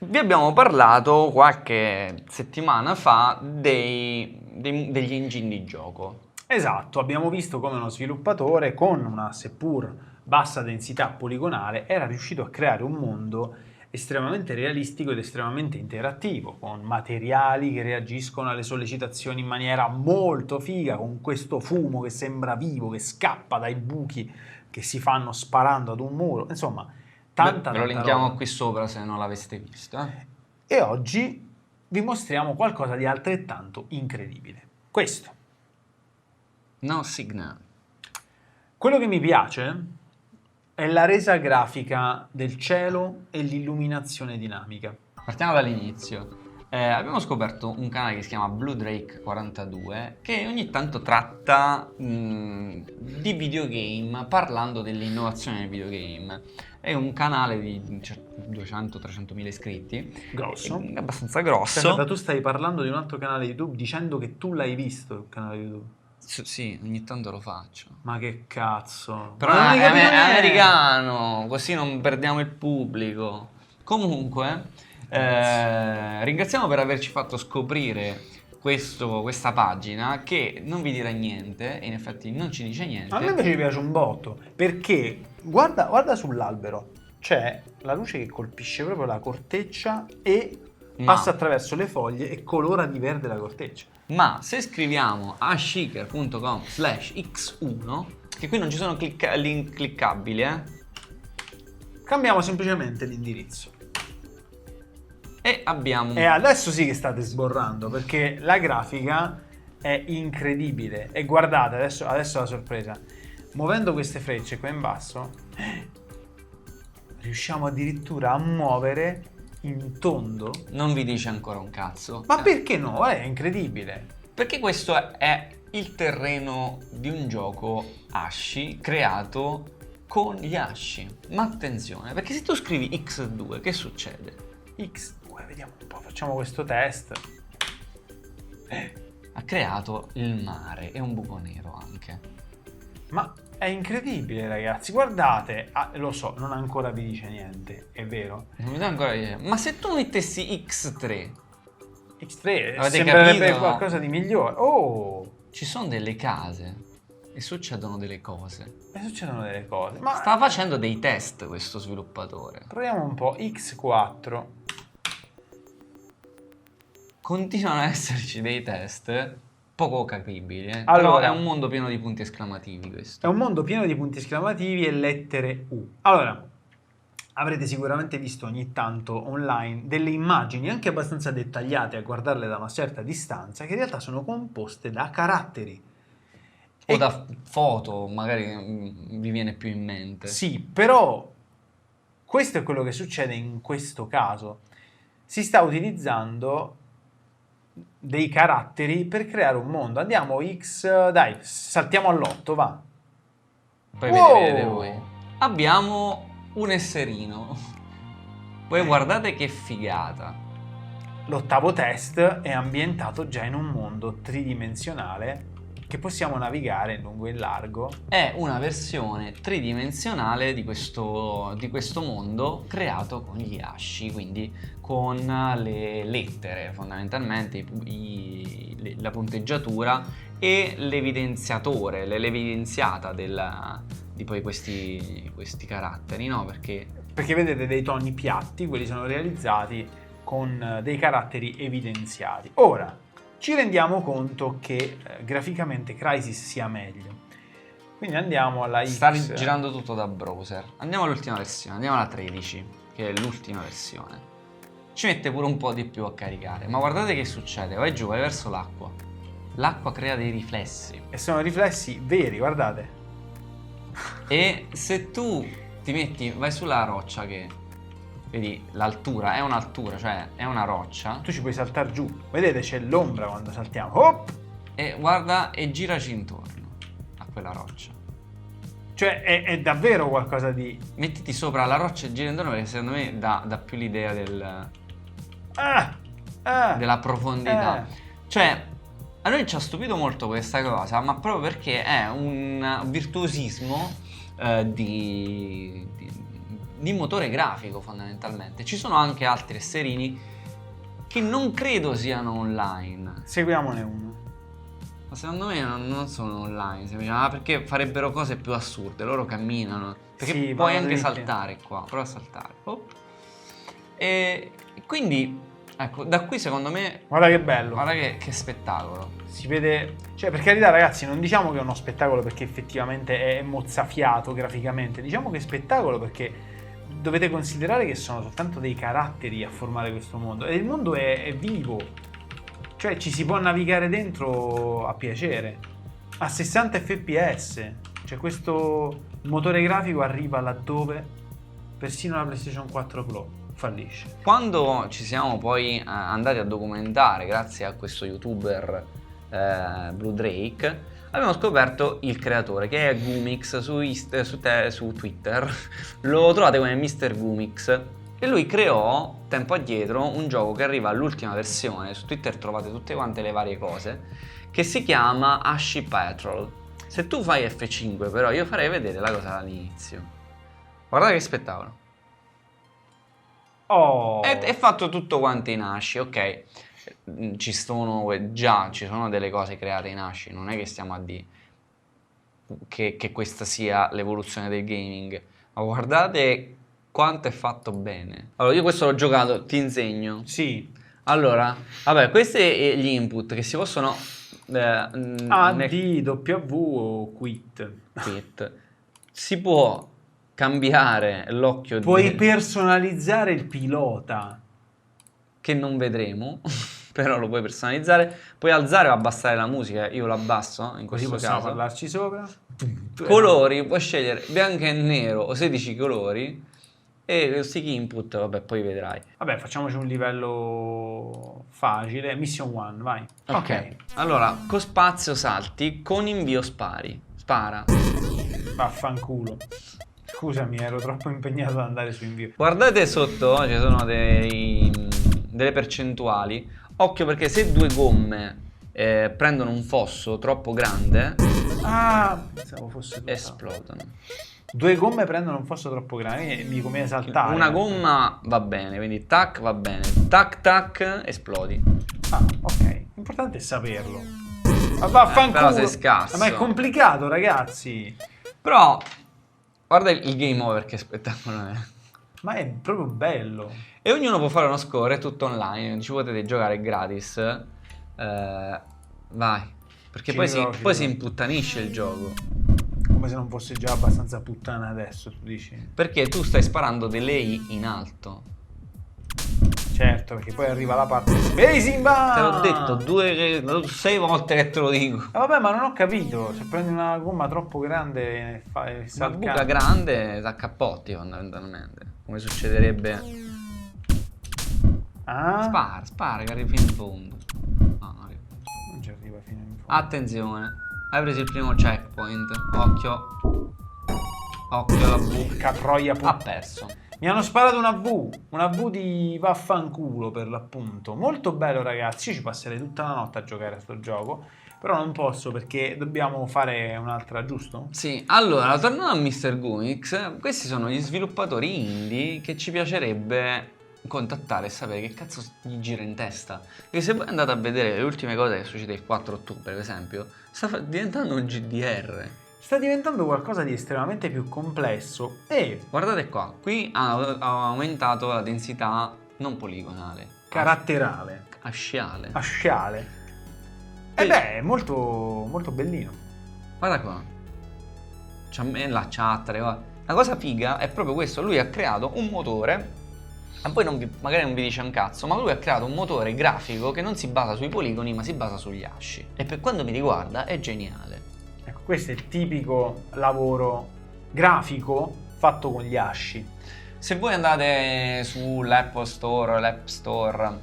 Vi abbiamo parlato qualche settimana fa degli engine di gioco. Esatto, abbiamo visto come uno sviluppatore con una seppur bassa densità poligonale era riuscito a creare un mondo estremamente realistico ed estremamente interattivo, con materiali che reagiscono alle sollecitazioni in maniera molto figa, con questo fumo che sembra vivo, che scappa dai buchi che si fanno sparando ad un muro, insomma, tanta Ve lo tanta linkiamo roba. qui sopra se non l'aveste visto. E oggi vi mostriamo qualcosa di altrettanto incredibile. Questo. No signal. Quello che mi piace è la resa grafica del cielo e l'illuminazione dinamica. Partiamo dall'inizio. Abbiamo scoperto un canale che si chiama Blue Drake 42 che ogni tanto tratta di videogame parlando dell'innovazione nel videogame. È un canale di 200-300 mila iscritti. Grosso. È abbastanza grosso. Aspetta, tu stai parlando di un altro canale YouTube dicendo che tu l'hai visto il canale YouTube. Sì, ogni tanto lo faccio. Ma che cazzo? Però Ma non hai è capito niente. americano, così non perdiamo il pubblico. Comunque, ringraziamo per averci fatto scoprire questa pagina che non vi dirà niente, e in effetti non ci dice niente. A me invece piace un botto, perché guarda sull'albero, c'è la luce che colpisce proprio la corteccia e passa attraverso le foglie e colora di verde la corteccia. Ma se scriviamo a shaker.com/x1, che qui non ci sono link cliccabili, Cambiamo semplicemente l'indirizzo. e abbiamo... E adesso sì che state sborrando, perché la grafica è incredibile. E guardate, adesso la sorpresa. Muovendo queste frecce qua in basso, riusciamo addirittura a muovere in tondo. Non vi dice ancora un cazzo. Ma perché no? È incredibile. Perché questo è il terreno di un gioco Ashi creato con gli Ashi. Ma attenzione, perché se tu scrivi X2, che succede? X2, vediamo un po', facciamo questo test. Ha creato il mare e un buco nero anche. Ma è incredibile, ragazzi. Guardate, lo so, non ancora vi dice niente, è vero. Non mi dà ancora idea. Ma se tu mettessi X3, X3 Avete sembrerebbe capito? qualcosa di migliore. Oh, ci sono delle case e succedono delle cose. e succedono delle cose. Ma Sta facendo dei test questo sviluppatore. proviamo un po'. X4. Continuano ad esserci dei test poco capibili, Però Allora, è un mondo pieno di punti esclamativi questo. è un mondo pieno di punti esclamativi e lettere U. Allora, avrete sicuramente visto ogni tanto online delle immagini anche abbastanza dettagliate a guardarle da una certa distanza che in realtà sono composte da caratteri. O da foto, magari vi viene più in mente. Sì, però questo è quello che succede in questo caso. Si sta utilizzando dei caratteri per creare un mondo. Andiamo X, dai, saltiamo all'8, va. Poi Wow! vedete voi. Abbiamo un esserino. Poi guardate che figata. L'ottavo test è ambientato già in un mondo tridimensionale che possiamo navigare in lungo e in largo. È una versione tridimensionale di questo mondo creato con gli Ashi, quindi con le lettere fondamentalmente, la punteggiatura e l'evidenziatore, l'evidenziata di poi questi caratteri, no? Perché vedete dei toni piatti, quelli sono realizzati con dei caratteri evidenziati. Ora, ci rendiamo conto che graficamente Crysis sia meglio. Quindi andiamo alla X. sta girando tutto da browser. Andiamo all'ultima versione, andiamo alla 13, che è l'ultima versione. Ci mette pure un po' di più a caricare, ma guardate che succede, vai giù, vai verso l'acqua. L'acqua crea dei riflessi. E sono riflessi veri, guardate. E se tu ti metti, vai sulla roccia che, vedi, l'altura, è un'altura, cioè è una roccia. Tu ci puoi saltare giù. Vedete, c'è l'ombra quando saltiamo. Hop! E guarda e giraci intorno a quella roccia. Cioè, è davvero qualcosa di... Mettiti sopra la roccia e gira intorno perché secondo me dà più l'idea della profondità. Cioè, a noi ci ha stupito molto questa cosa, ma proprio perché è un virtuosismo di motore grafico fondamentalmente. Ci sono anche altri esserini che non credo siano online. Seguiamone uno. Ma secondo me non sono online, perché farebbero cose più assurde, loro camminano. Perché Sì, puoi vanno anche dritti. saltare qua, prova a saltare. Oh. E quindi, ecco, da qui secondo me, Guarda che bello. guarda che spettacolo. Si vede, cioè per carità ragazzi, non diciamo che è uno spettacolo perché effettivamente è mozzafiato graficamente, diciamo che è spettacolo perché dovete considerare che sono soltanto dei caratteri a formare questo mondo e il mondo è vivo. Cioè ci si può navigare dentro a piacere, a 60 fps, cioè questo motore grafico arriva laddove persino la PlayStation 4 Pro fallisce. Quando ci siamo poi andati a documentare, grazie a questo youtuber Blue Drake, abbiamo scoperto il creatore, che è Gumix su Twitter. Lo trovate come Mr. Gumix. E lui creò tempo addietro un gioco che arriva all'ultima versione, su Twitter trovate tutte quante le varie cose, che si chiama Ashi Patrol. Se tu fai F5 però io farei vedere la cosa dall'inizio. Guardate che spettacolo. Oh, È fatto tutto quanto in Ashi, ok. Ci sono delle cose create in Ashi, non è che stiamo a dire che questa sia l'evoluzione del gaming, ma guardate quanto è fatto bene. Allora, io questo l'ho giocato, ti insegno. sì, Allora, vabbè, questi sono gli input che si possono A, D, W o quit. Si può cambiare l'occhio Puoi personalizzare il pilota. che non vedremo, però lo puoi personalizzare. Puoi alzare o abbassare la musica, io lo abbasso in Così questo possiamo caso. parlarci sopra. Colori, puoi scegliere bianco e nero o 16 colori. E stick input, vabbè, poi vedrai. Vabbè, facciamoci un livello facile. Mission 1, vai. Ok. Allora, con spazio salti, con invio spari. Spara. Vaffanculo. Scusami, ero troppo impegnato ad andare su invio. Guardate sotto, ci sono delle percentuali. Occhio perché se due gomme prendono un fosso troppo grande, Ah, pensavo fosse tutta- esplodono. Due gomme prendono un fosso troppo grande e mi conviene saltare. Una gomma va bene, quindi tac va bene. Tac tac, esplodi. Ah, ok. L'importante è saperlo. Ma vaffanculo. Però sei scarso. Ma è complicato, ragazzi. Però, guarda il game over che spettacolo è. Ma è proprio bello. E ognuno può fare uno score, è tutto online, ci potete giocare gratis. Vai, perché Ci poi, provo, si, ci poi si provo. imputtanisce il gioco. Come se non fosse già abbastanza puttana adesso, tu dici. Perché tu stai sparando delle I in alto. Certo, perché poi arriva la parte Space Inbound! Te l'ho detto 6 volte che te lo dico. Vabbè, ma non ho capito. Se prendi una gomma troppo grande e fai Una salcare. buca grande t'accappotti fondamentalmente. Come succederebbe. Ah? Spara che arrivi fino in fondo. No, non arriva. Non ci arriva fino in fondo. Attenzione, hai preso il primo checkpoint. Occhio. Occhio la V. Caproia Ha perso. Mi hanno sparato una V di vaffanculo per l'appunto. Molto bello ragazzi, io ci passerei tutta la notte a giocare a sto gioco, però non posso perché dobbiamo fare un'altra, giusto? Sì, allora, tornando a Mr. Gumix, questi sono gli sviluppatori indie che ci piacerebbe contattare e sapere che cazzo gli gira in testa. Perché se voi andate a vedere le ultime cose che succede il 4 ottobre, per esempio, sta diventando un GDR. Sta diventando qualcosa di estremamente più complesso e Guardate qua, qui ha aumentato la densità non poligonale, caratterale, asciale. asciale. Sì. E beh, è molto, molto bellino. Guarda qua, c'ha la chat, la cosa figa è proprio questo, lui ha creato un motore, e poi magari non vi dice un cazzo, ma lui ha creato un motore grafico che non si basa sui poligoni ma si basa sugli asci. E per quanto mi riguarda è geniale. Ecco, questo è il tipico lavoro grafico fatto con gli asci. Se voi andate sull'Apple Store, l'App Store,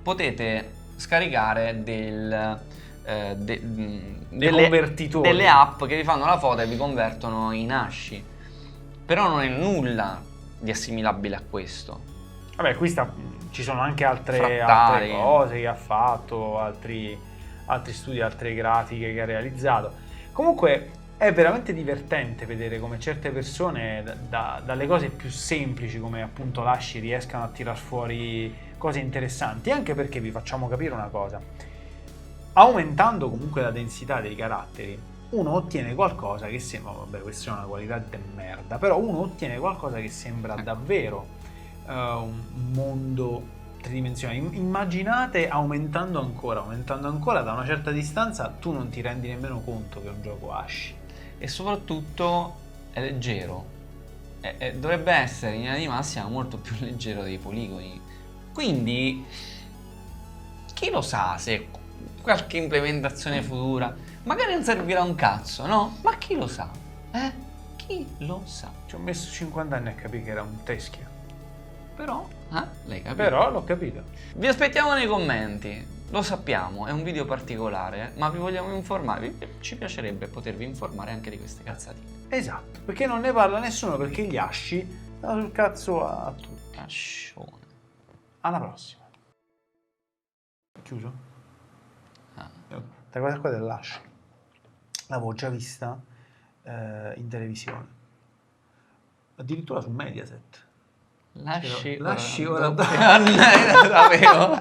potete scaricare dei convertitori. delle app che vi fanno la foto e vi convertono in asci. Però non è nulla di assimilabile a questo. Vabbè, qui ci sono anche altre Frattali. cose che ha fatto, altri studi, altre grafiche che ha realizzato. Comunque, è veramente divertente vedere come certe persone dalle cose più semplici come appunto l'asci riescano a tirar fuori cose interessanti, anche perché vi facciamo capire una cosa: aumentando comunque la densità dei caratteri uno ottiene qualcosa che sembra, vabbè, questa è una qualità di merda, però uno ottiene qualcosa che sembra davvero un mondo tridimensionale. Immaginate aumentando ancora da una certa distanza, tu non ti rendi nemmeno conto che è un gioco asci. E soprattutto è leggero. Dovrebbe essere in linea di massima molto più leggero dei poligoni. Quindi, chi lo sa se qualche implementazione futura magari non servirà un cazzo, no? Ma chi lo sa? Chi lo sa? Ci ho messo 50 anni a capire che era un teschio. Però, l'hai capito? Però l'ho capito. Vi aspettiamo nei commenti. Lo sappiamo, è un video particolare, ma vi vogliamo informare. Ci piacerebbe potervi informare anche di queste cazzatine. Esatto, perché non ne parla nessuno, perché gli asci danno sul cazzo a tutti. Ascione. Alla prossima. Chiuso? Questa cosa qua dell'asci l'avevo già vista in televisione, addirittura su Mediaset. Lasci ora ora. Sapevo.